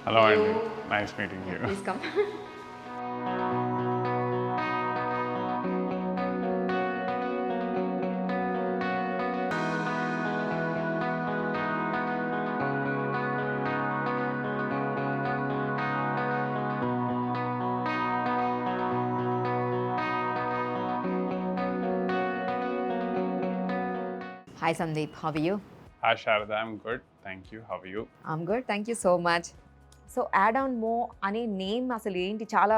Hello, Andy. Nice meeting you. Please come. Hi Sandeep, how are you? Hi, Sharada. I'm good. Thank you. How are you? I'm good, thank you so much. So Adonmo అనే name అసలు ఏంటి, చాలా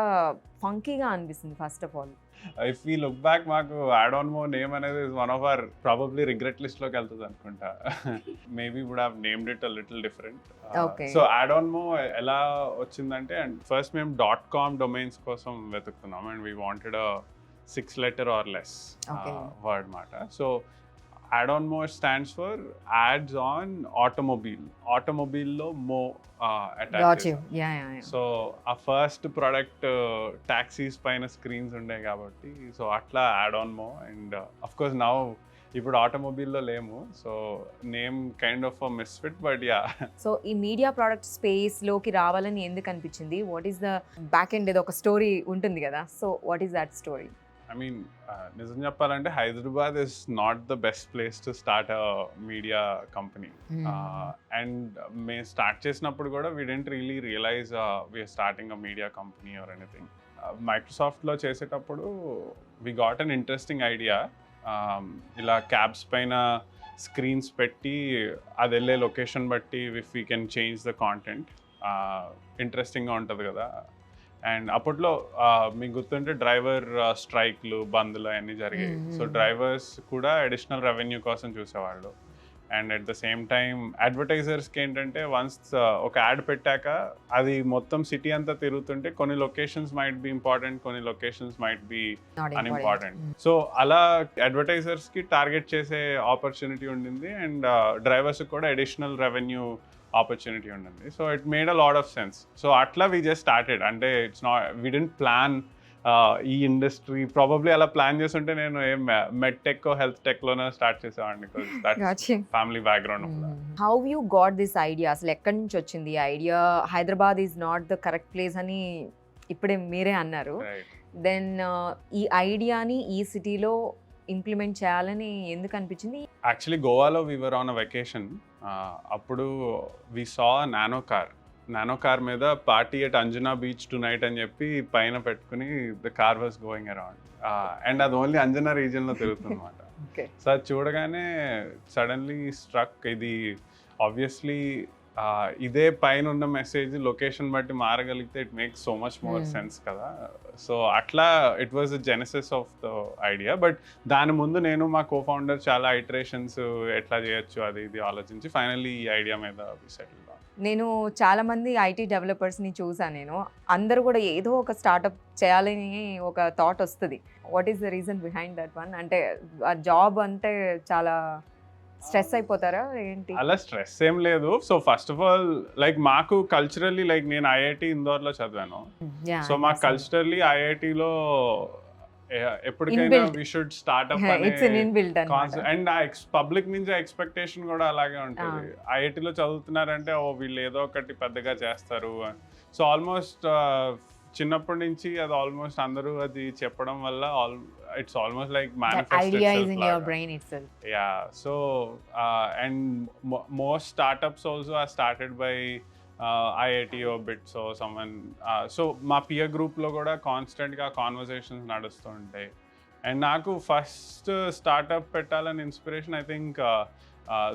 ఫంకీగా అనిపిస్తుంది first of all. If we look back, మాకు Adonmo name అనేది is one of our probably regret list లోకి వెళ్తుంది అనుకుంటా. Maybe would have named it a little different. Okay. So Adonmo ఎలా వచ్చిందంటే, and first మేము .com domains కోసం వెతుకుతున్నాం and we wanted a 6-letter or less word మాట. So Adonmo stands for ads on automobile. Automobile lo mo attached. Got you. Yeah. So our first product taxis paina screens unde kabatti, so atla Adonmo, and of course now ఇప్పుడు ఆటోమొబైల్లో లేము, so name kind of a misfit, but yeah. So ఈ media product స్పేస్లోకి రావాలని ఎందుకు అనిపించింది? What is the back end? ఏదో ఒక స్టోరీ ఉంటుంది కదా, so what is that story? I mean, నిజం చెప్పాలంటే Hyderabad is not the best place to start a media company. And మేము స్టార్ట్ చేసినప్పుడు కూడా we didn't really realize we're starting a media company or anything. మైక్రోసాఫ్ట్లో చేసేటప్పుడు we got an interesting idea. ఇలా cabs పైన screens పెట్టి అది వెళ్ళే లొకేషన్ బట్టి if we can change the content ఇంట్రెస్టింగ్గా ఉంటుంది కదా. అండ్ అప్పట్లో మీకు గుర్తుంటే డ్రైవర్ స్ట్రైక్లు, బంద్లు అవన్నీ జరిగాయి. సో డ్రైవర్స్ కూడా అడిషనల్ రెవెన్యూ కోసం చూసేవాళ్ళు. And at the same time అడ్వర్టైజర్స్కి ఏంటంటే వన్స్ ఒక యాడ్ పెట్టాక అది మొత్తం సిటీ అంతా తిరుగుతుంటే కొన్ని లొకేషన్స్ మైట్ బి ఇంపార్టెంట్, కొన్ని locations might be unimportant. So అలా అడ్వర్టైజర్స్కి టార్గెట్ చేసే ఆపర్చునిటీ ఉండింది అండ్ డ్రైవర్స్కి కూడా అడిషనల్ రెవెన్యూ ఆపర్చునిటీ ఉండింది. So it made a lot of sense. So అట్లా వీ జస్ట్ స్టార్టెడ్. అంటే it's not, we didn't plan ఈ industry. Probably అలా ప్లాన్ చేస్తుంటే నేను ఏం మెడ్ టెక్ హెల్త్ టెక్లోనే స్టార్ట్ చేసేవాడిని, because family background. How you got this idea? అసలు ఎక్కడి నుంచి వచ్చింది ఈ idea? Hyderabad is not the correct place అని ఇప్పుడే మీరే అన్నారు. దెన్ ఈ ఐడియాని ఈ సిటీలో ఇంప్లిమెంట్ చేయాలని ఎందుకు అనిపించింది? యాక్చువల్లీ గోవాలో we were on a vacation. అప్పుడు వీ సా నానో కార్ మీద party at Anjana beach to night అని చెప్పి పైన పెట్టుకుని the car was going around. And అది ఓన్లీ అంజనా రీజియన్లో తిరుగుతుంది అనమాట. సో అది చూడగానే సడన్లీ స్ట్రక్, ఇది ఆబ్వియస్లీ ఇదే పైన ఉన్న మెసేజ్ లొకేషన్ బట్టి మారగలిగితే it makes so much more sense కదా. సో అట్లా it was the genesis of the idea. But దాని ముందు నేను మా కో-ఫౌండర్ చాలా ఐటరేషన్స్ ఎట్లా చేయొచ్చు అది ఇది ఆలోచించి ఫైనల్లీ ఈ ఐడియా మీద సెటిల్. నేను చాలా మంది ఐటీ డెవలపర్స్ని చూసాను. నేను అందరూ కూడా ఏదో ఒక స్టార్టప్ చేయాలని ఒక థాట్ వస్తుంది. What is the reason behind that one? అంటే ఆ జాబ్ అంటే చాలా స్ట్రెస్ అయిపోతారా ఏంటి? అలా స్ట్రెస్ ఏం లేదు. So first of all like మాకు కల్చరల్లీ, లైక్ నేను ఐఐటి ఇందోర్లో చదివాను. సో మాకు కల్చరల్లీ ఐఐటిలో ఎప్పటికైనా we should start up and public నుంచి ఎక్స్పెక్టేషన్ కూడా అలాగే ఉంటుంది. ఐఐటిలో చదువుతున్నారంటే ఓ వీళ్ళు ఏదో ఒకటి పెద్దగా చేస్తారు. సో ఆల్మోస్ట్ చిన్నప్పటి నుంచి అది ఆల్మోస్ట్ అందరూ అది చెప్పడం వల్ల it's almost like manifest idea itself is in your brain itself. Yeah, so and most startups also are started by IIT or BITS or someone. So మా peer group లో కూడా కాన్స్టెంట్ గా కాన్వర్సేషన్స్ నడుస్తూ ఉంటాయి. అండ్ నాకు first startup పెట్టాలని inspiration I think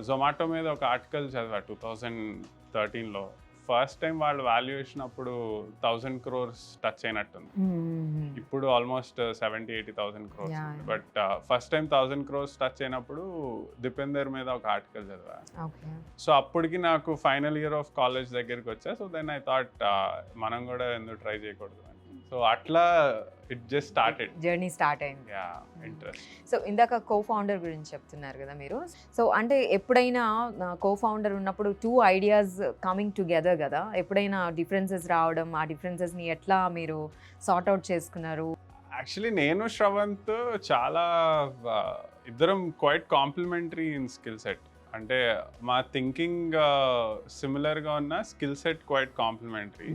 Zomato మీద ఒక ఆర్టికల్ చదివా 2013లో. ఫస్ట్ టైం వాళ్ళ వాల్యుయేషన్ అప్పుడు 1,000 crores టచ్ అయినట్టుంది. ఇప్పుడు almost 70,000-80,000 crores. But first time 1,000 crores touch అయినప్పుడు దిపేందర్ మీద ఒక ఆర్టికల్ చదివా. సో అప్పటికి నాకు ఫైనల్ ఇయర్ ఆఫ్ కాలేజ్ దగ్గరికి వచ్చా. సో దెన్ ఐ థాట్ మనం కూడా ఎందుకు ట్రై చేయకూడదు. సో అట్లా it just started, journey start అయింది. Yeah, interest. సో ఇందాక కో-ఫౌండర్ గురించి చెప్తున్నారు కదా మీరు. సో అంటే ఎప్పుడైనా కో-ఫౌండర్ ఉన్నప్పుడు 2 ఐడియాస్ కమింగ్ టుగెదర్ కదా, ఎప్పుడైనా డిఫరెన్సెస్ రావడం, ఆ డిఫరెన్సెస్ని ఎట్లా మీరు సార్ట్ అవుట్ చేసుకున్నారు? యాక్చువల్లీ నేను శ్రవంత్ చాలా ఇద్దరం quite complementary in skill set. అంటే మా థింకింగ్ సిమిలర్గా ఉన్న skill set quite complementary.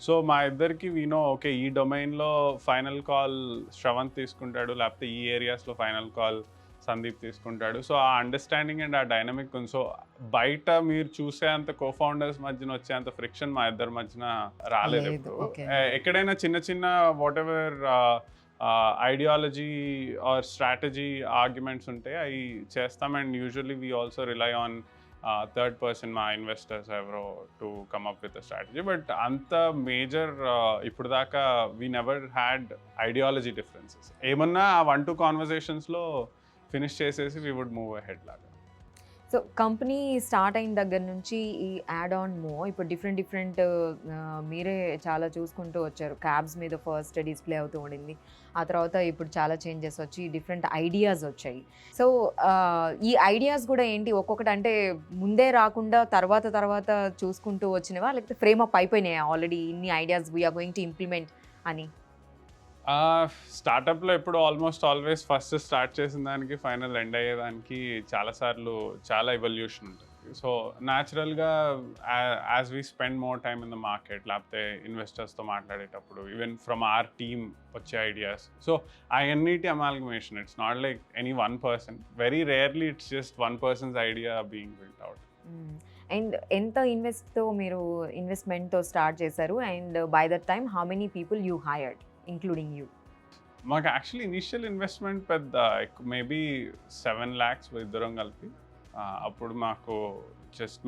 So మా ఇద్దరికి వీనో ఓకే ఈ డొమైన్లో ఫైనల్ కాల్ శ్రవంత్ తీసుకుంటాడు, లేకపోతే ఈ ఏరియాస్లో ఫైనల్ కాల్ సందీప్ తీసుకుంటాడు. సో ఆ అండర్స్టాండింగ్ అండ్ ఆ డైనమిక్ ఉంది. సో బయట మీరు చూసే అంత కోఫౌండర్స్ మధ్యన వచ్చే అంత ఫ్రిక్షన్ మా ఇద్దరి మధ్యన రాలేదు ఎప్పుడు. ఎక్కడైనా చిన్న చిన్న whatever ideology or strategy arguments ఉంటే అవి చేస్తాం. And usually we also rely on third person, మా ఇన్వెస్టర్స్ ఎవరో, to come up with strategy. But అంత మేజర్ ఇప్పుడు దాకా we never had ideology differences. ఏమన్నా ఆ 1-2 కాన్వర్సేషన్స్లో ఫినిష్ చేసేసి వీ వుడ్ మూవ్ అహెడ్ లాగా. సో కంపెనీ స్టార్ట్ అయిన దగ్గర నుంచి ఈ Adonmo ఇప్పుడు డిఫరెంట్ మీరే చాలా చూసుకుంటూ వచ్చారు. క్యాబ్స్ మీద ఫస్ట్ డిస్ప్లే అవుతూ ఉండింది, ఆ తర్వాత ఇప్పుడు చాలా చేంజెస్ వచ్చి డిఫరెంట్ ఐడియాస్ వచ్చాయి. సో ఈ ఐడియాస్ కూడా ఏంటి, ఒక్కొక్కటి అంటే ముందే రాకుండా తర్వాత చూసుకుంటూ వచ్చినవా, లేకపోతే ఫ్రేమ్ అప్ అయిపోయినాయా ఆల్రెడీ ఇన్ని ideas we are going to implement అని? స్టార్టప్లో ఎప్పుడు ఆల్మోస్ట్ ఆల్వేస్ ఫస్ట్ స్టార్ట్ చేసిన దానికి ఫైనల్ ఎండ్ అయ్యేదానికి చాలాసార్లు చాలా ఎవల్యూషన్ ఉంటుంది. సో న్యాచురల్గా as we spend more time in the market, లేకపోతే ఇన్వెస్టర్స్తో మాట్లాడేటప్పుడు ఈవెన్ ఫ్రమ్ ఆర్ టీమ్ వచ్చే ఐడియాస్, సో అవన్నిటి amalgamation. It's not like any one person, very rarely it's just one person's idea being built out. And ఎంత ఇన్వెస్ట్మెంట్తో start చేశారు, and by that time how many people you hired including you? మాకు actually initial investment పెద్ద maybe 7 lakhs ఇద్దరం కలిపి. అప్పుడు మాకు just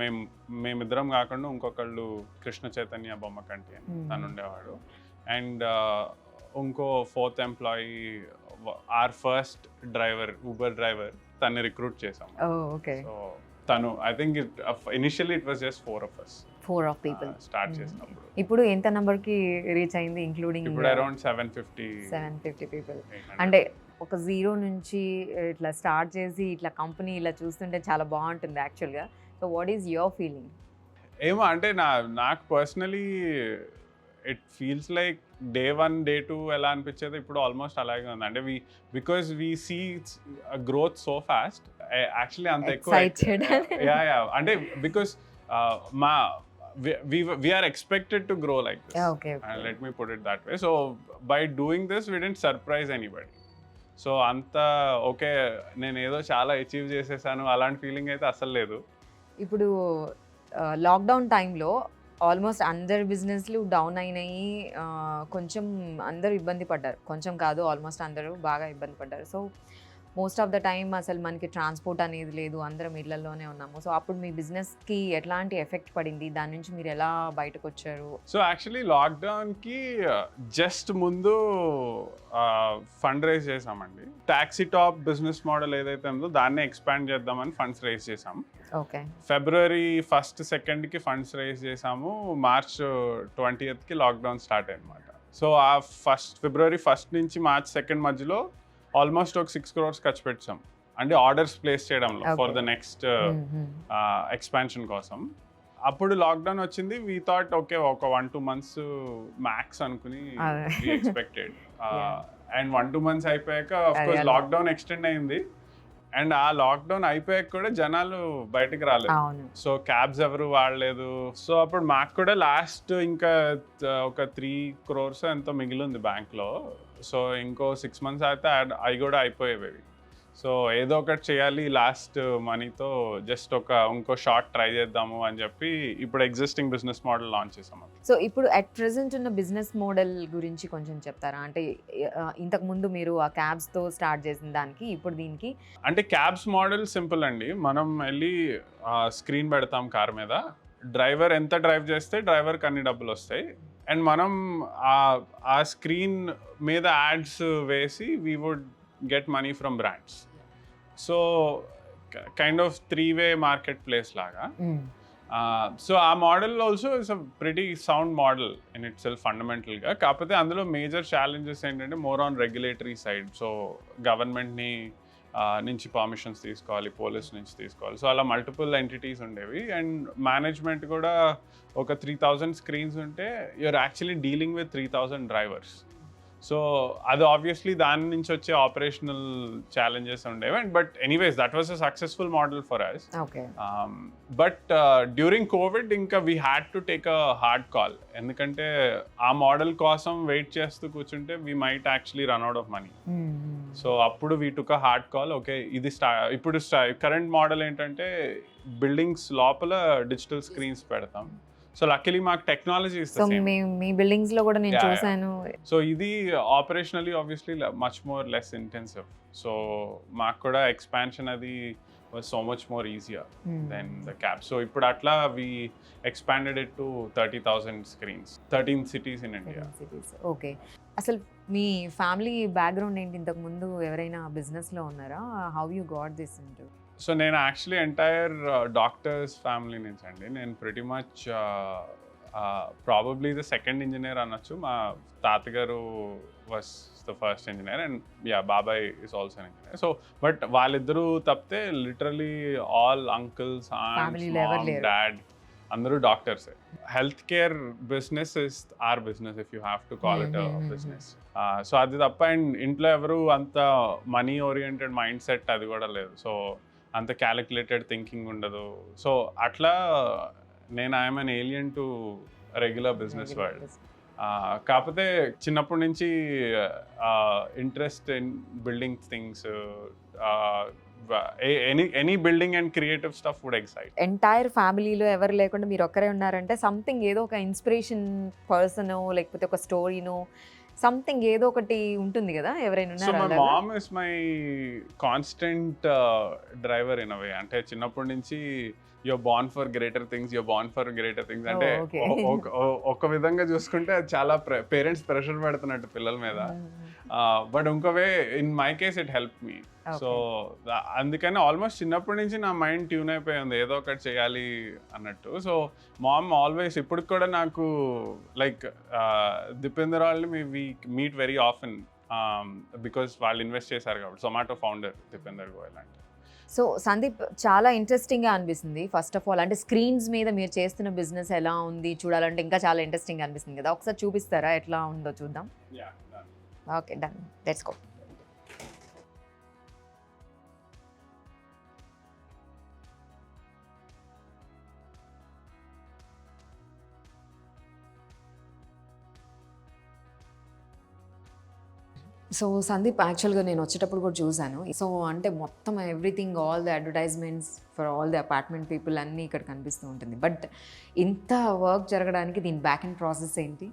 మేమిద్దరం కాకుండా ఇంకొకళ్ళు కృష్ణ చైతన్య బొమ్మకంటి అని తను ఉండేవాడు. అండ్ ఇంకో 4th employee, or first driver, Uber driver, తన్ని రిక్రూట్ చేసాం. సో తను I think initially it was just 4 of us. 4 of people start చేసినప్పుడు. ఇప్పుడు ఎంత నంబర్కి రీచ్ అయింది ఇంక్లూడింగ్? ఇప్పుడు అరౌండ్ 750 పీపుల్. అంటే ఒక జీరో నుంచి ఇట్లా స్టార్ట్ చేసి ఇట్లా కంపెనీ ఇలా చూస్తుంటే చాలా బాగుంటుంది యాక్చువల్గా. So what is your feeling? ఏమో అంటే నాకు personally it feels like day 1 day 2 ఎలా అనిపించేది ఇప్పుడు ఆల్మోస్ట్ అలాగే ఉంది. అంటే because we see growth so fast, actually అంత ఎక్కువ. యా అంటే because we are expected to grow like this. Okay. Let me put it that way. So by doing this we didn't surprise anybody. So anta okay నేను ఏదో చాలా achieve చేసేసాను అలాంటి feeling అయితే అసలు లేదు. ఇప్పుడు లాక్డౌన్ టైంలో ఆల్మోస్ట్ అందరి బిజినెస్లు డౌన్ అయినాయి, కొంచెం అందరూ ఇబ్బంది పడ్డారు, కొంచెం కాదు ఆల్మోస్ట్ అందరూ బాగా ఇబ్బంది పడ్డారు. So most of the time అసలు మనకి ట్రాన్స్పోర్ట్ అనేది లేదు, అందరం ఇళ్లలోనే ఉన్నాము. సో అప్పుడు మీ బిజినెస్కి ఎట్లాంటి ఎఫెక్ట్ పడింది, దాని నుంచి మీరు ఎలా బయటకు వచ్చారు? సో యాక్చువల్లీ లాక్డౌన్కి జస్ట్ ముందు ఫండ్ రైజ్ చేసామండి. టాక్సీ టాప్ బిజినెస్ మోడల్ ఏదైతే ఉందో దాన్నే ఎక్స్పాండ్ చేద్దామని ఫండ్స్ రైజ్ చేసాం. ఓకే. February 1st 2ndకి ఫండ్స్ రైజ్ చేసాము. March 20thకి లాక్డౌన్ స్టార్ట్ అయ్యనమాట. సో ఆ February 1st నుంచి March 2nd మధ్యలో ఆల్మోస్ట్ ఒక 6 crores ఖర్చు పెట్టాం, అంటే ఆర్డర్స్ ప్లేస్ చేయడంలో ఫర్ ద నెక్స్ట్ ఎక్స్పాన్షన్ కోసం. అప్పుడు లాక్డౌన్ వచ్చింది. వీ థాట్ ఓకే ఒక 1-2 months మ్యాక్స్ అనుకుని వీ ఎక్స్పెక్టెడ్. అండ్ 1-2 months అయిపోయాక ఆఫ్ కోర్స్ లాక్డౌన్ ఎక్స్టెండ్ అయింది. అండ్ ఆ లాక్డౌన్ అయిపోయాక కూడా జనాలు బయటకు రాలేదు, సో క్యాబ్స్ ఎవరు వాడలేదు. సో అప్పుడు మాకు కూడా లాస్ట్ ఇంకా ఒక 3 crores ఎంతో మిగిలింది బ్యాంక్లో. సో ఇంకో 6 months అయితే అవి కూడా అయిపోయేవి. సో ఏదో ఒకటి చేయాలి లాస్ట్ మనీతో, జస్ట్ ఇంకో షార్ట్ ట్రై చేద్దాము అని చెప్పి ఇప్పుడు ఎగ్జిస్టింగ్ బిజినెస్ మోడల్ లాంచ్ చేసాము. సో ఇప్పుడు అట్ ప్రెసెంట్ ఉన్న బిజినెస్ మోడల్ గురించి కొంచెం చెప్తారా? అంటే ఇంతకుముందు మీరు ఆ క్యాబ్స్తో స్టార్ట్ చేసిన దానికి ఇప్పుడు దీనికి. అంటే క్యాబ్స్ మోడల్ సింపుల్ అండి. మనం వెళ్ళి స్క్రీన్ పెడతాం కార్ మీద, డ్రైవర్ ఎంత డ్రైవ్ చేస్తే డ్రైవర్కి అన్ని డబ్బులు వస్తాయి. అండ్ మనం ఆ స్క్రీన్ మీద యాడ్స్ వేసి we would get money from brands. So kind of 3-way marketplace laga. So our model also is a pretty sound model in itself fundamental ga. Kapate అందులో major challenges ఏంటంటే more on regulatory side. So government ని నుంచి permissions తీసుకోవాలి, police నుంచి తీసుకోవాలి. So అలా multiple entities ఉండేవి. And management కూడా ఒక 3000 స్క్రీన్స్ ఉంటే you're actually dealing with 3000 drivers. So అది ఆబ్వియస్లీ దాని నుంచి వచ్చే ఆపరేషనల్ ఛాలెంజెస్ ఉండేవి. But anyways that was a successful model for us. But during Covid ఇంకా we had to take a hard call. ఎందుకంటే ఆ మోడల్ కోసం వెయిట్ చేస్తూ కూర్చుంటే we might actually run out of money. So అప్పుడు we took a hard call. Okay, ఇది ఇప్పుడు current model ఏంటంటే బిల్డింగ్స్ లోపల డిజిటల్ స్క్రీన్స్ పెడతాం. సో లక్కీలీ మాకు టెక్నాలజీ మీ బిల్డింగ్స్ లో కూడా నేను చూసాను. సో ఇది operationally obviously much more less intensive. So మాకు కూడా ఎక్స్పాన్షన్ అది was so much more easier than the cab. So ఇప్పుడు అట్లా we expanded it to 30,000 screens, 13 cities in India. Okay, అసలు మీ ఫ్యామిలీ బ్యాక్గ్రౌండ్ ఏంటి? ఇంతకు ముందు ఎవరైనా బిజినెస్ లో ఉన్నారా? How you got this into? So నేను యాక్చువల్లీ ఎంటైర్ డాక్టర్స్ ఫ్యామిలీ నుంచి అండి. నేను pretty much probably the second engineer అనొచ్చు. మా తాతగారు was the first engineer and బాబాయ్ is also an engineer. So but వాళ్ళిద్దరూ తప్పితే literally all uncles, aunts, mom, dad అందరూ doctors. Health care business is our business if you have to call it a business. So అది తప్ప and ఇంట్లో ఎవరు అంత money oriented mind set అది కూడా లేదు. సో అంత క్యాలిక్యులేటెడ్ థింకింగ్ ఉండదు. సో అట్లా నేను I'm an alien to regular business world. కాకపోతే చిన్నప్పటి నుంచి interest in building things, any building and creative stuff would excite. Entire ఫ్యామిలీలో ఎవరు లేకుండా మీరు ఒక్కరే ఉన్నారంటే సంథింగ్ ఏదో ఒక ఇన్స్పిరేషన్ పర్సన్ లేకపోతే ఒక స్టోరీనో సంథింగ్ ఏదో ఒకటి ఉంటుంది కదా, ఎవరైనా ఉన్నారా? So my mom is my constant driver in a way. అంటే చిన్నప్పటి నుంచి you're born for greater things అంటే ఒక విధంగా చూసుకుంటే అది చాలా పేరెంట్స్ ప్రెషర్ పెడుతున్నట్టు పిల్లల మీద. బట్ ఇంకో way in my case it help me. So అందుకని ఆల్మోస్ట్ చిన్నప్పటి నుంచి నా మైండ్ ట్యూన్ అయిపోయింది ఏదో ఒకటి చేయాలి అన్నట్టు. సో మామ్ ఆల్వేస్ ఇప్పుడు కూడా నాకు లైక్ దీపేందర్ వాళ్ళని we meet very often because వాళ్ళు ఇన్వెస్ట్ చేశారు కాబట్టి. జొమాటో ఫౌండర్ దీపేందర్ గోయల్ అంటే. సో సందీప్, చాలా ఇంట్రెస్టింగ్గా అనిపిస్తుంది. ఫస్ట్ ఆఫ్ ఆల్ అంటే స్క్రీన్స్ మీద మీరు చేస్తున్న బిజినెస్ ఎలా ఉంది చూడాలంటే ఇంకా చాలా ఇంట్రెస్టింగ్గా అనిపిస్తుంది కదా, ఒకసారి చూపిస్తారా ఎట్లా ఉందో చూద్దాం? Okay, done, let's go. So Sandeep, యాక్చువల్గా నేను వచ్చేటప్పుడు కూడా చూశాను. సో అంటే మొత్తం everything, all the advertisements for all the apartment people అన్నీ ఇక్కడ కనిపిస్తూ ఉంటుంది. బట్ ఇంత వర్క్ జరగడానికి దీని బ్యాక్ అండ్ ప్రాసెస్ ఏంటి?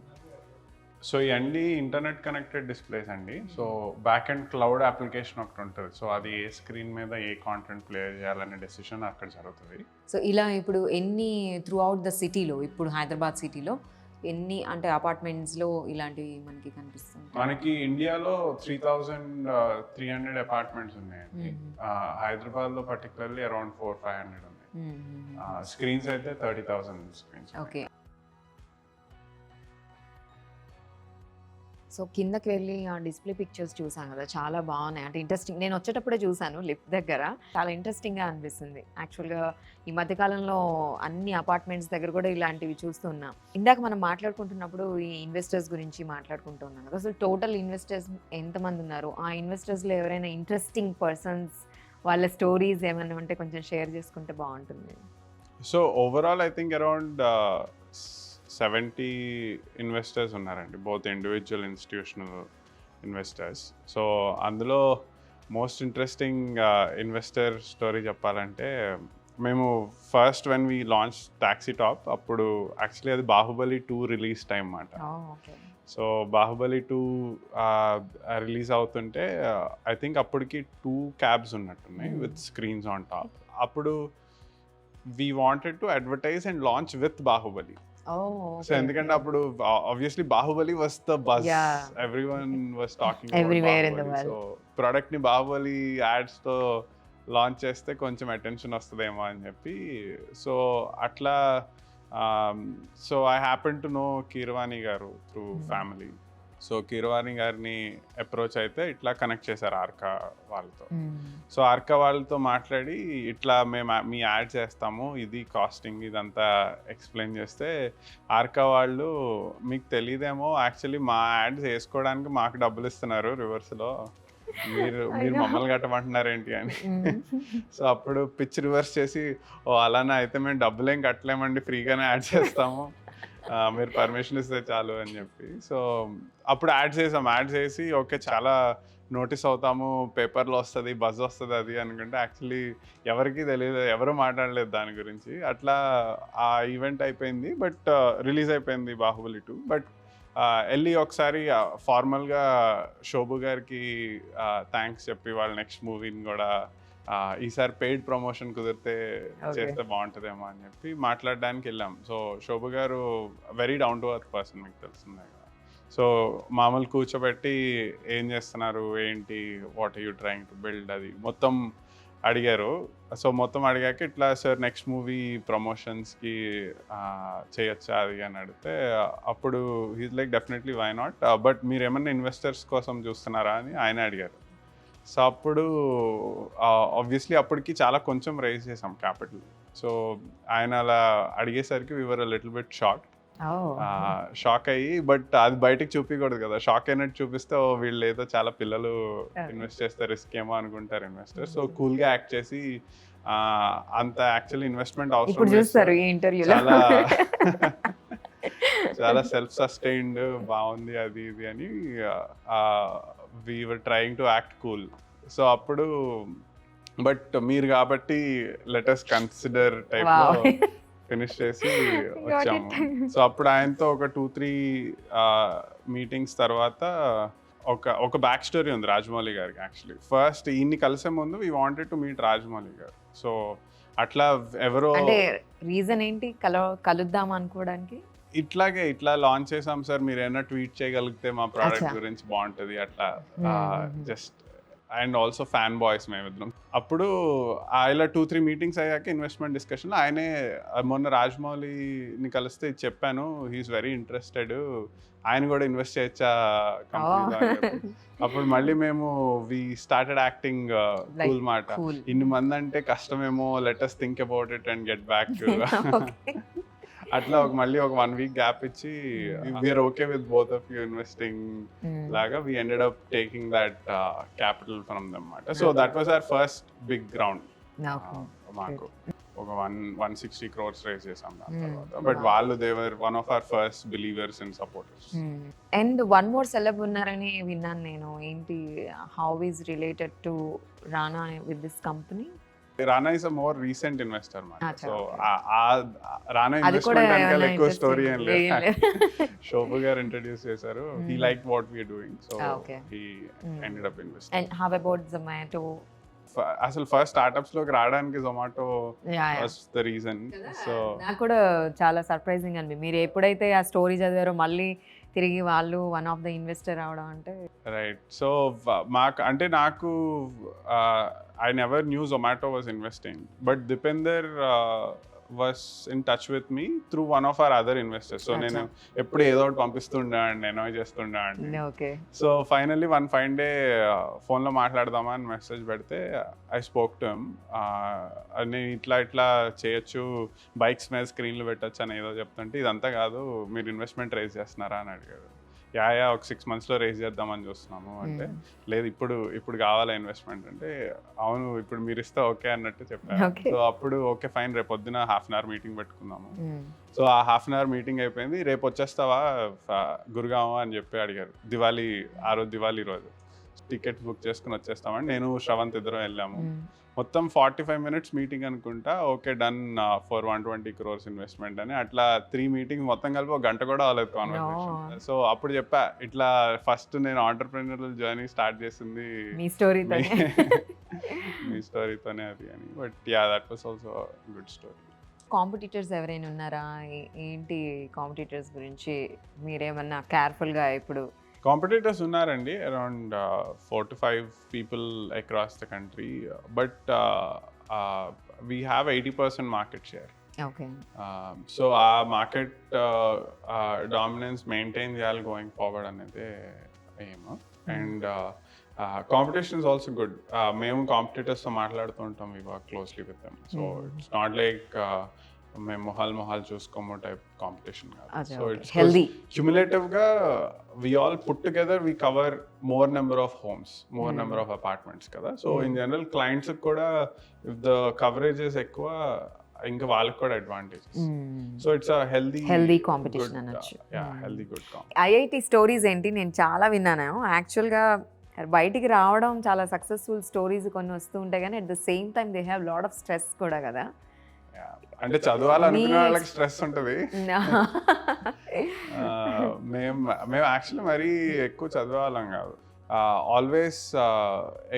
సో ఇవన్నీ ఇంటర్నెట్ కనెక్టెడ్ డిస్ప్లేస్ అండి. So back and cloud application ఒకటి ఉంటుంది. సో అది ఏ స్క్రీన్ మీద ఏ కాంటెంట్ ప్లే చేయాలనే డెసిషన్ అక్కడ జరుగుతుంది. సో ఇలా ఇప్పుడు ఎన్ని త్రూ అవుట్ ద సిటీలో, ఇప్పుడు హైదరాబాద్ సిటీలో ఎన్ని అంటే అపార్ట్మెంట్స్లో ఇలాంటివి మనకి కనిపిస్తుంది? మనకి ఇండియాలో 3,300 అపార్ట్మెంట్స్ ఉన్నాయండి. హైదరాబాద్లో పర్టికులర్లీ అరౌండ్ 400-500 ఉన్నాయి. స్క్రీన్స్ అయితే 30,000 స్క్రీన్స్. ఓకే. సో కిందకి వెళ్ళి ఆ డిస్ప్లే పిక్చర్స్ చూసాను కదా, చాలా బాగున్నాయి. అంటే ఇంట్రెస్టింగ్, నేను వచ్చేటప్పుడే చూసాను లిఫ్ట్ దగ్గర, చాలా ఇంట్రెస్టింగ్గా అనిపిస్తుంది. యాక్చువల్గా ఈ మధ్యకాలంలో అన్ని అపార్ట్మెంట్స్ దగ్గర కూడా ఇలాంటివి చూస్తున్నాం. ఇందాక మనం మాట్లాడుకుంటున్నప్పుడు ఈ ఇన్వెస్టర్స్ గురించి మాట్లాడుకుంటున్నాం కదా, అసలు టోటల్ ఇన్వెస్టర్స్ ఎంతమంది ఉన్నారు? ఆ ఇన్వెస్టర్స్లో ఎవరైనా ఇంట్రెస్టింగ్ పర్సన్స్, వాళ్ళ స్టోరీస్ ఏమైనా ఉంటే కొంచెం షేర్ చేసుకుంటే బాగుంటుంది. So overall I think around 70 investors ఉన్నారండి, both individual institutional investors. So అందులో మోస్ట్ ఇంట్రెస్టింగ్ ఇన్వెస్టర్ స్టోరీ చెప్పాలంటే, మేము first when we launch taxi top అప్పుడు యాక్చువల్లీ అది బాహుబలి 2 రిలీజ్ టైం అన్నమాట. సో బాహుబలి 2 రిలీజ్ అవుతుంటే ఐ థింక్ అప్పటికి 2 క్యాబ్స్ ఉన్నట్టున్నాయి విత్ స్క్రీన్స్ ఆన్ టాప్. అప్పుడు we wanted to advertise and launch with Baahubali. So ఎందుకంటే అప్పుడు obviously Baahubali was the buzz, everyone was talking everywhere in the world. So product ని Baahubali ads తో launch చేస్తే కొంచెం అటెన్షన్ వస్తుందేమో అని చెప్పి, సో అట్లా so I happen to know Keeravani గారు త్రూ ఫ్యామిలీ. సో కీరవాణి గారిని అప్రోచ్ అయితే ఇట్లా కనెక్ట్ చేశారు ఆర్కా వాళ్ళతో. సో ఆర్కా వాళ్ళతో మాట్లాడి ఇట్లా మేము మీ యాడ్ చేస్తాము, ఇది కాస్టింగ్ ఇదంతా ఎక్స్ప్లెయిన్ చేస్తే ఆర్కా వాళ్ళు మీకు తెలియదేమో యాక్చువల్లీ మా యాడ్స్ వేసుకోవడానికి మాకు డబ్బులు ఇస్తున్నారు రివర్స్లో, మీరు మమ్మల్ని కట్టమంటున్నారు ఏంటి అని. సో అప్పుడు పిచ్ రివర్స్ చేసి ఓ అలానే అయితే మేము డబ్బులు ఏం కట్టలేమండి, ఫ్రీగానే యాడ్ చేస్తాము, మీరు పర్మిషన్ ఇస్తే చాలు అని చెప్పి. సో అప్పుడు యాడ్ చేసి ఓకే చాలా నోటీస్ అవుతాము, పేపర్లో వస్తుంది, బజ్ వస్తుంది అది అనుకుంటే యాక్చువల్లీ ఎవరికి తెలియదు, ఎవరు మాట్లాడలేదు దాని గురించి. అట్లా ఆ ఈవెంట్ అయిపోయింది, బట్ రిలీజ్ అయిపోయింది బాహుబలి 2. బట్ వెళ్ళి ఒకసారి ఫార్మల్గా శోభు గారికి థ్యాంక్స్ చెప్పి వాళ్ళ నెక్స్ట్ మూవీని కూడా ఈసారి పెయిడ్ ప్రమోషన్ కుదిరితే చేస్తే బాగుంటుందేమో అని చెప్పి మాట్లాడడానికి వెళ్ళాం. సో శోభు గారు very down to earth person, మీకు తెలుస్తుంది కదా. సో మామూలు కూర్చోబెట్టి ఏం చేస్తున్నారు ఏంటి, what are you trying to build అది మొత్తం అడిగారు. సో మొత్తం అడిగాక ఇట్లా సార్ నెక్స్ట్ మూవీ ప్రమోషన్స్కి చేయొచ్చా అది అని అడిగితే అప్పుడు he's like definitely why not, but మీరు ఏమన్నా ఇన్వెస్టర్స్ కోసం చూస్తున్నారా అని ఆయన అడిగారు. సో అప్పుడు ఆబ్వియస్లీ అప్పటికి చాలా కొంచెం రైజ్ చేసాం క్యాపిటల్. సో ఆయన అలా అడిగేసరికి వి వర్ అ లిటిల్ బిట్ షాక్ అయ్యి, బట్ అది బయటకు చూపించకూడదు కదా, షాక్ అయినట్టు చూపిస్తే వీళ్ళు ఏదో చాలా పిల్లలు ఇన్వెస్ట్ చేస్తే రిస్క్ ఏమో అనుకుంటారు ఇన్వెస్టర్. సో కూల్గా యాక్ట్ చేసి అంత యాక్చువల్లీ ఇన్వెస్ట్మెంట్ అవసరం చాలా చాలా సెల్ఫ్ సస్టైన్డ్ బాగుంది అది ఇది అని we were trying to act cool. So అప్పుడు బట్ మీరు కాబట్టి let us consider టైప్ లో ఫినిష్ చేసి వచ్చాము. సో అప్పుడు ఆయనతో ఒక 2-3 మీటింగ్స్ తర్వాత ఒక బ్యాక్ స్టోరీ ఉంది రాజమౌళి గారికి. యాక్చువల్లీ ఫస్ట్ ఈయన్ని కలిసే ముందు we wanted to meet Rajamouli గారు. సో అట్లా ఎవరో రీజన్ ఏంటి కలుద్దాం అనుకోవడానికి, ఇట్లా లాంచ్ చేసాం సార్, మీరు ఏమైనా ట్వీట్ చేయగలిగితే మా ప్రోడక్ట్ గురించి బాగుంటుంది అట్లా just. And also fan boys మేమిద్దరం. అప్పుడు ఇలా 2-3 మీటింగ్స్ అయ్యాక ఇన్వెస్ట్మెంట్ డిస్కషన్లో ఆయనే మొన్న రాజమౌళిని కలిస్తే చెప్పాను, హీఈస్ వెరీ ఇంట్రెస్టెడ్, ఆయన కూడా ఇన్వెస్ట్ చేయొచ్చా కంపెనీలో. అప్పుడు మళ్ళీ మేము వి స్టార్టెడ్ యాక్టింగ్ కూల్ మాట, ఇన్ని మంది అంటే కష్టమేమో, let us think about it and get back. అట్లా మళ్ళీ ఒక 1 వీక్ గ్యాప్ ఇచ్చి we're okay with both of you investing లాగా we ended up taking that capital from them అన్నమాట. So that was our first big round. మాకు ఒక 160 crores rise చేసాం దాని తర్వాత. బట్ వాళ్ళు they were one of our first believers and supporters. And one more celeb ఉన్నారని విన్నాను నేను, ఏంటి, how is related to Rana with this company? Rana is a more recent investor మాట. సో రానా ఇన్వెస్ట్మెంట్ అంటే ఎక్కువ స్టోరీ ఏం లేదు, శోభు గారు ఇంట్రడ్యూస్ చేశారు. He like what we're doing, so he ended up investing. And how about Zomato? అసలు ఫస్ట్ స్టార్ట్అప్స్ లోకి రావడానికి Zomato was the reason. So నాకు కూడా చాలా సర్ప్రైజింగ్ అండి, మీరు ఎప్పుడైతే ఆ స్టోరీ చదివారో మళ్ళీ తిరిగి వాళ్ళు వన్ ఆఫ్ ద ఇన్వెస్టర్ అవడం అంటే. రైట్. సో నాకు I never knew Zomato was investing, but Dipender was in touch with me through one of our other investors. So నేను ఎప్పుడు ఏదో ఒకటి పంపిస్తుండేవాడిని, ఎన్వాయ్ చేస్తుండేవాడిని. So finally one fine day ఫోన్లో మాట్లాడదామా అని మెసేజ్ పెడితే ఐ స్పోక్ టు హిమ్. నేను ఇట్లా చేయొచ్చు, బైక్స్ మీద స్క్రీన్లు పెట్టచ్చు అని ఏదో చెప్తుంటే, ఇదంతా కాదు మీరు ఇన్వెస్ట్మెంట్ రైజ్ చేస్తున్నారా అని అడిగాడు. ఒక 6 monthsలో రేజ్ చేద్దామని చూస్తున్నాము అంటే, లేదు ఇప్పుడు కావాలా ఇన్వెస్ట్మెంట్ అంటే, అవును ఇప్పుడు మీరు ఇస్తే ఓకే అన్నట్టు చెప్పాను. సో అప్పుడు ఓకే ఫైన్, రేపు పొద్దున 1/2 hour మీటింగ్ పెట్టుకుందాము. సో ఆ 1/2 hour మీటింగ్ అయిపోయింది. రేపు వచ్చేస్తావా గురుగామ అని చెప్పి అడిగారు. దివాళీ రోజు టికెట్ బుక్ చేసుకుని వచ్చేస్తామని నేను శ్రవంత్ ఇద్దరం వెళ్ళాము. మొత్తం 45 minutes మీటింగ్ అనుకుంటా. Okay done for 120 crores investment అని. అట్లా 3 మీటింగ్ మొత్తం కలిపి 1 గంట కూడా అవ్వలేదు కాన్వర్సేషన్. సో అప్పుడు చెప్పా, ఇట్లా ఫస్ట్ నేను ఆంటర్‌ప్రెన్యూరల్ జర్నీ స్టార్ట్ చేసింది మీ స్టోరీతోనే అది అని. But that was also good story. Competitors ఎవరైనా ఉన్నారా? ఏంటి కాంపిటీటర్స్ గురించి మీరేమన్నా కేర్ఫుల్గా? ఇప్పుడు కాంపిటీటర్స్ ఉన్నారండి, around 4 to 5 people across the country, but we have 80% market share. Okay. So ఆ మార్కెట్ డామినెన్స్ మెయింటైన్ చేయాలి గోయింగ్ ఫార్వర్డ్ అనేది aim. And competition is also good. మేము కాంపిటీటర్స్తో మాట్లాడుతూ ఉంటాం, we work closely with them. So it's not like మేము మొహాలు చూసుకోమో టైప్ కాంపిటీషన్ కాదు. So it's healthy. క్యుములేటివ్గా we all put together we cover more number of homes, more number of apartments కదా. సో ఇన్ జనరల్ క్లయింట్స్కి కూడా if the coverages ఎక్కువ, ఇంకా వాళ్ళకి కూడా advantages. So it's a healthy competition అనొచ్చు. Healthy good competition. IIT stories ఏంటి, నేను చాలా విన్నాను యాక్చువల్గా. బయటికి రావడం చాలా సక్సెస్ఫుల్ స్టోరీస్ కొన్ని వస్తూ ఉంటాయి, కానీ at the same time they have lot of stress కూడా కదా. అంటే చదవాలనుకునే వాళ్ళకి స్ట్రెస్ ఉంటుంది. మేము యాక్చువల్లీ మరీ ఎక్కువ చదవాలం కాదు. ఆల్వేస్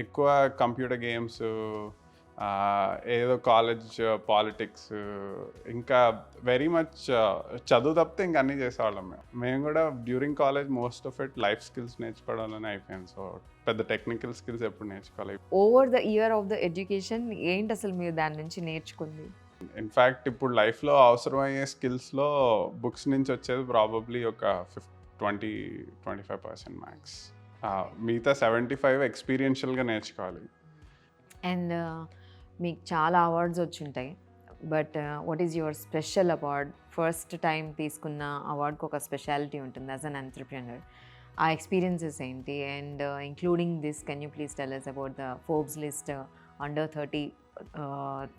ఎక్కువ కంప్యూటర్ గేమ్స్, ఏదో కాలేజ్ పాలిటిక్స్, ఇంకా వెరీ మచ్ చదువు తప్పితే ఇంక అన్నీ చేసేవాళ్ళం. మేము కూడా during college most of it life skills నేర్చుకోవడంలోనే అయిపోయింది. సో పెద్ద టెక్నికల్ స్కిల్స్ ఎప్పుడు నేర్చుకోవాలి. Over the year of the education ఏంటి అసలు మీరు దాని నుంచి నేర్చుకుంది? ఇన్ఫ్యాక్ట్ ఇప్పుడు లైఫ్లో అవసరమయ్యే స్కిల్స్లో బుక్స్ నుంచి వచ్చేది ప్రాబబ్లీ ఒక 20-25% మ్యాక్స్. మిగతా 75 ఎక్స్పీరియన్షియల్గా నేర్చుకోవాలి. అండ్ మీకు చాలా అవార్డ్స్ వచ్చుంటాయి, but what is your special award? First time తీసుకున్న అవార్డ్కి ఒక స్పెషాలిటీ ఉంటుంది యాజ్ అన్ ఎంటర్‌ప్రెన్యూర్. ఆ ఎక్స్పీరియన్సెస్ ఏంటి? And including this, can you please tell us about the Forbes list under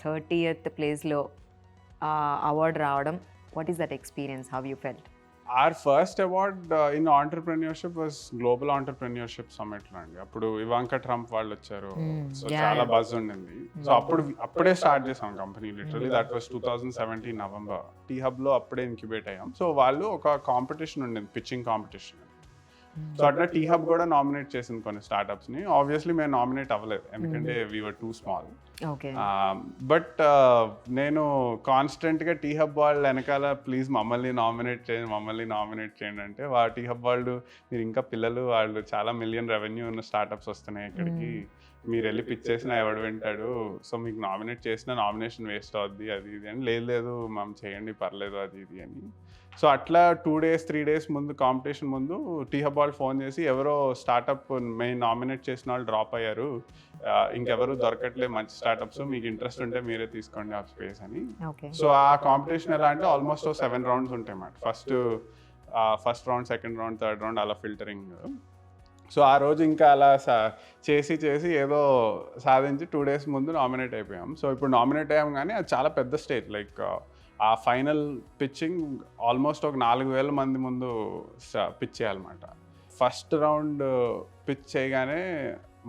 30th ప్లేస్లో అవార్డ్ రావడం? What is that experience? How you felt? Our first award in entrepreneurship was Global Entrepreneurship Summit లో అండి. అప్పుడు Ivanka Trump వాళ్ళు వచ్చారు. So చాలా buzz ఉండింది. So అప్పుడే స్టార్ట్ చేసాం company. Literally that was 2017 November. T Hub లో అప్పుడే ఇంక్యుబేట్ అయ్యాం. సో వాళ్ళు ఒక కాంపిటీషన్ ఉండింది, పిచ్చింగ్ కాంపిటీషన్. సో అట్లా టీ హబ్ కూడా నామినేట్ చేసింది కొన్ని స్టార్ట్అప్స్ ని. ఆబ్వియస్లీ మేము నామినేట్ అవ్వలేదు, ఎందుకంటే we were too small. But నేను కాన్స్టెంట్గా టీ హబ్ వాళ్ళు వెనకాల ప్లీజ్ మమ్మల్ని నామినేట్ చేయండి అంటే, టీ హబ్ వాళ్ళు మీరు ఇంకా పిల్లలు, వాళ్ళు చాలా మిలియన్ రెవెన్యూ ఉన్న స్టార్ట్అప్స్ వస్తున్నాయి ఇక్కడికి, మీరు వెళ్ళి పిచ్ చేసినా ఎవడు వింటాడు, సో మీకు నామినేట్ చేసినా నామినేషన్ వేస్ట్ అవుద్ది, అది ఇది అని. లేదు మనం చేయండి పర్లేదు అది ఇది అని. సో అట్లా 2-3 days ముందు, కాంపిటీషన్ ముందు టీ హబ్ వాళ్ళు ఫోన్ చేసి, ఎవరో స్టార్ట్అప్ మేము నామినేట్ చేసిన వాళ్ళు డ్రాప్ అయ్యారు, ఇంకెవరు దొరకట్లేదు మంచి స్టార్ట్అప్స్, మీకు ఇంట్రెస్ట్ ఉంటే మీరే తీసుకోండి ఆ స్పేస్ అని. సో ఆ కాంపిటీషన్ ఎలా అంటే ఆల్మోస్ట్ 7 rounds ఉంటాయి అన్నమాట. First round, second round, third round అలా ఫిల్టరింగ్. సో ఆ రోజు ఇంకా అలా చేసి ఏదో సాధించి 2 days ముందు నామినేట్ అయిపోయాం. సో ఇప్పుడు నామినేట్ అయ్యాం, కానీ అది చాలా పెద్ద స్టేజ్. లైక్ ఆ ఫైనల్ పిచ్చింగ్ ఆల్మోస్ట్ ఒక 4,000 మంది ముందు పిచ్ చేయాలన్నమాట. ఫస్ట్ రౌండ్ పిచ్ చేయగానే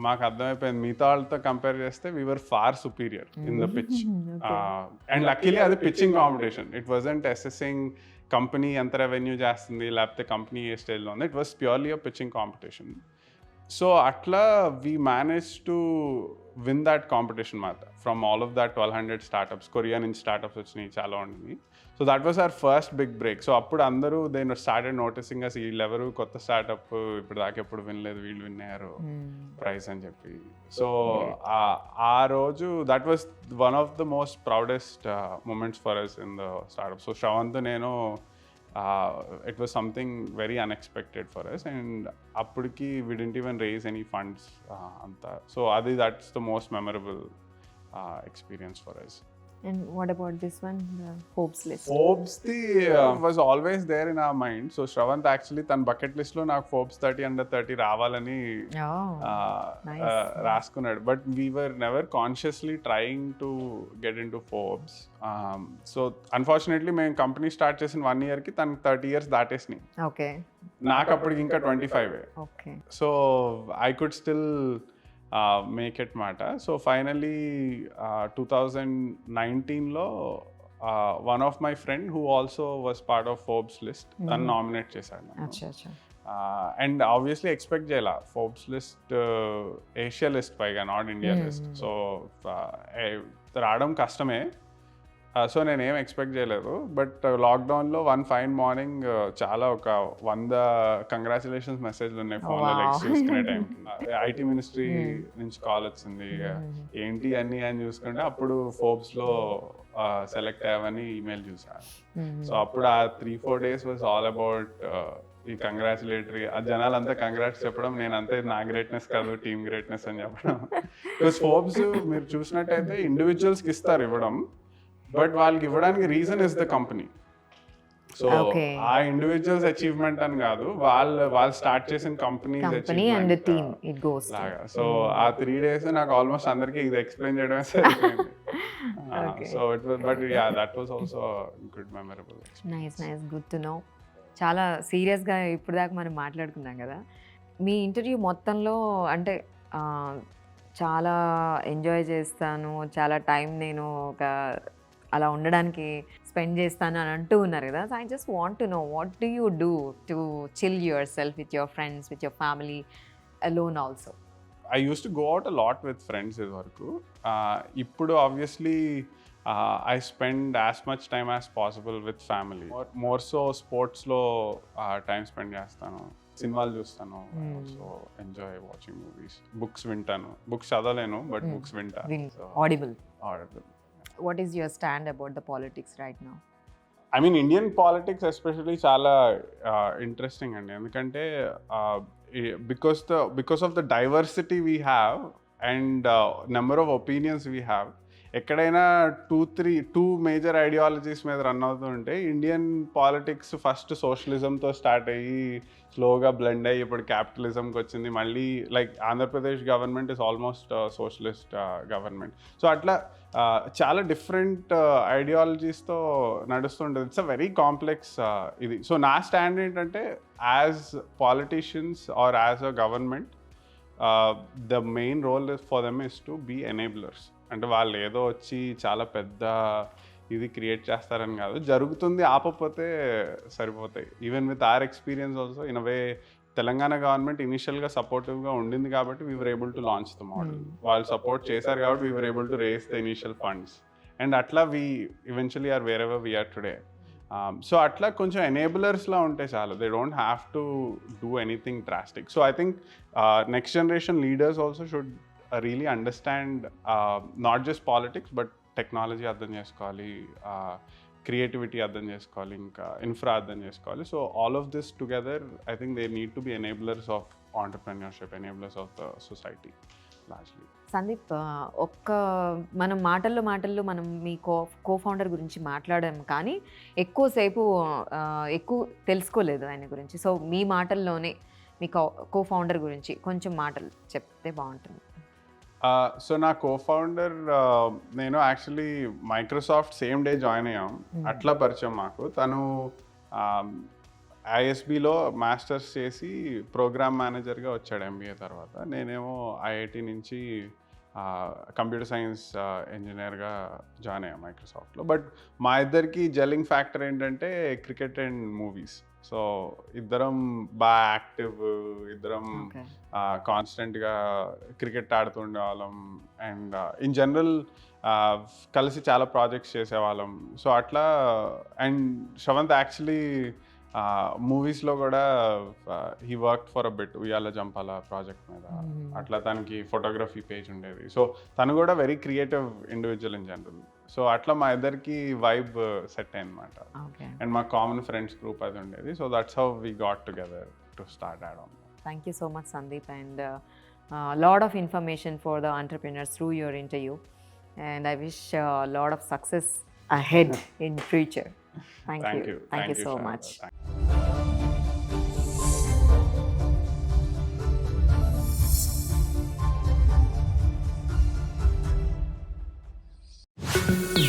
మాకు అర్థమైపోయింది, మిగతా వాళ్ళతో కంపేర్ చేస్తే we were far superior in the pitch. And luckily అది pitching competition. It wasn't assessing company ఎంత రెవెన్యూ చేస్తుంది, లేకపోతే కంపెనీ ఏ స్టేజ్లో ఉంది. It was purely a pitching competition. So అట్లా we manage to win that competition మాట. From all of that 1,200 startups, Korea నుంచి స్టార్ట్అప్స్ వచ్చినాయి చాలా ఉండింది. So that was our first big break. So అప్పుడు అందరూ దే స్టార్టెడ్ నోటీసింగ్ అస్, వీళ్ళెవరు కొత్త స్టార్ట్అప్ ఇప్పుడు దాకా ఎప్పుడు వినలేదు, వీళ్ళు విన్నారు ప్రైస్ అని చెప్పి. సో ఆ రోజు that was one of the most proudest moments for us in the startup. So Sravanth నేను, it was something very unexpected for us, and appudiki we didn't even raise any funds anta. So that's the most memorable experience for us. And what about this one, the Forbes list? Forbes was always there in our mind. So Shravant actually tan bucket list lo నాకు Forbes 30 under 30 రావాలని రాసుకున్నాడు. But we were never consciously trying to get into Forbes. So unfortunately మేము company start చేసిన 1 year కి తనకి 30 years దాటేసినాయి. Okay. నాకు అప్పటికి ఇంకా 25. Okay. So I could still make it మాట. సో ఫైనలీ 2019లో one of my friend who also was part of Forbes list, తను నామినేట్ చేశాడు. అండ్ ఆబ్వియస్లీ ఎక్స్పెక్ట్ చేయాల, ఫోర్బ్స్ లిస్ట్ ఏషియా లిస్ట్ పైగా, నాట్ ఇండియా లిస్ట్. సో రావడం కష్టమే. So నేనేం expect చేయలేదు. బట్ లాక్డౌన్లో వన్ ఫైన్ మార్నింగ్ చాలా ఒక 100 కంగ్రాచులేషన్స్ మెసేజ్లు ఉన్నాయి ఫోన్లో లెక్స్ చూసుకునే టైంకి. ఐటీ మినిస్ట్రీ నుంచి కాల్ వచ్చింది, ఏంటి అన్ని అని చూసుకుంటే అప్పుడు ఫోర్బ్స్లో సెలెక్ట్ అయ్యావని ఈమెయిల్ చూసాను. సో అప్పుడు ఆ 3-4 days వాజ్ ఆల్ అబౌట్ ఈ కంగ్రాచులేటరీ. ఆ జనాలంతా కంగ్రాట్స్ చెప్పడం, నేనంతా నా గ్రేట్నెస్ కాదు టీమ్ గ్రేట్నెస్ అని చెప్పడం. బికాస్ హోప్స్ మీరు చూసినట్టయితే ఇండివిజువల్స్కి ఇస్తారు ఇవ్వడం, బట్ వాళ్ళకి ఇవ్వడానికి reason is the company. So ఆ ఇండివిజువల్స్ అచీవ్మెంట్ అని కాదు, వాళ్ళు స్టార్ట్ చేసిన company and team it goes లాగా. సో ఆ 3 days నాకు ఆల్మోస్ట్ అందరికి ఇది ఎక్స్ప్లెయిన్ చేయడమే సరిపోయింది. So it was, but yeah that was also good memorable. Nice good to know. చాలా సీరియస్గా ఇప్పుడు దాకా మనం మాట్లాడుకున్నాం కదా. మీ ఇంటర్వ్యూ మొత్తంలో అంటే చాలా ఎంజాయ్ చేస్తాను, చాలా టైం నేను ఒక అలా ఉండడానికి స్పెండ్ చేస్తాను అని అంటూ ఉన్నారు కదా. So I just want to know what do you do to chill your self with your friends, with your family, alone also? I used to go out a lot with friends ఇది వరకు. ఇప్పుడు obviously I spend as much time as possible with family. More so స్పోర్ట్స్లో time spend చేస్తాను, సినిమాలు చూస్తాను, so enjoy watching movies, books వింటాను. Books చదవలేను but books వింటాను. Audible. What is your stand about the politics right now? I mean, Indian politics especially చాలా interesting అండి. ఎందుకంటే because of the diversity we have and number of opinions we have, ఎక్కడైనా 2 major ideologies మీద run అవుతుంటే Indian politics first సోషలిజంతో start అయ్యి స్లోగా blend అయ్యి ఇప్పుడు క్యాపిటలిజంకి వచ్చింది. మళ్ళీ like Andhra Pradesh government is almost socialist government. So అట్లా చాలా డిఫరెంట్ ఐడియాలజీస్తో నడుస్తుంటుంది. ఇట్స్ అ వెరీ కాంప్లెక్స్ ఇది. సో నా స్టాండ్ ఏంటంటే, as politicians or as a government, the main role for them is to be enablers. అంటే వాళ్ళు ఏదో వచ్చి చాలా పెద్ద ఇది క్రియేట్ చేస్తారని కాదు, జరుగుతుంది ఆపకపోతే సరిపోతాయి. Even with our experience also in a way Telangana government ఇనిషియల్గా సపోర్టివ్గా ఉండింది కాబట్టి we were able to launch the model. వాళ్ళు సపోర్ట్ చేశారు కాబట్టి we were able to raise the initial funds, and అట్లా we eventually are wherever we are today. So అట్లా కొంచెం ఎనేబులర్స్లా ఉంటే చాలు. They don't have to do anything drastic. So I think next generation leaders also should really understand not just politics but technology అర్థం చేసుకోవాలి, creativity అర్థం చేసుకోవాలి, ఇంకా ఇన్ఫ్రా అర్థం చేసుకోవాలి. So all of this together I think they need to be enablers of entrepreneurship, enablers of the society largely. Sandeep, మనం మాటల్లో మనం మీ కో-ఫౌండర్ గురించి మాట్లాడాము, కానీ ఎక్కువసేపు ఎక్కువ తెలుసుకోలేదు ఆయన గురించి. సో మీ మాటల్లోనే మీ కో-ఫౌండర్ గురించి కొంచెం మాటలు చెప్తే బాగుంటుంది. సో నా కో-ఫౌండర్, నేను actually Microsoft same day join అయ్యాం, అట్లా పరిచయం మాకు. తను ఐఎస్బిలో మాస్టర్స్ చేసి ప్రోగ్రామ్ మేనేజర్గా వచ్చాడు ఎంబీఏ తర్వాత. నేనేమో ఐఐటి నుంచి కంప్యూటర్ సైన్స్ ఇంజనీర్గా జాయిన్ అయ్యాం మైక్రోసాఫ్ట్లో. బట్ మా ఇద్దరికి జెల్లింగ్ ఫ్యాక్టర్ ఏంటంటే క్రికెట్ అండ్ మూవీస్. సో ఇద్దరం బాగా యాక్టివ్, ఇద్దరం కాన్స్టెంట్గా క్రికెట్ ఆడుతుండే వాళ్ళం, అండ్ ఇన్ జనరల్ కలిసి చాలా ప్రాజెక్ట్స్ చేసేవాళ్ళం. సో అట్లా, అండ్ శ్రవంత్ యాక్చువల్లీ మూవీస్లో కూడా he work for a bit, ఉయ్యాల జంపాల ప్రాజెక్ట్ మీద. అట్లా తనకి ఫోటోగ్రఫీ పేజ్ ఉండేది. సో తను కూడా very creative individual in general. So అట్లా మా ఇద్దరికి వైబ్ సెట్ అయ్యనమాట. అండ్ మా కామన్ ఫ్రెండ్స్ గ్రూప్ అది ఉండేది. So that's how we got together to start Adonmo. Thank you so much, Sandeep, and lot of information for the entrepreneurs through your interview, and I wish a lot of success ahead in future. Thank you so Sharada. much. Thank you.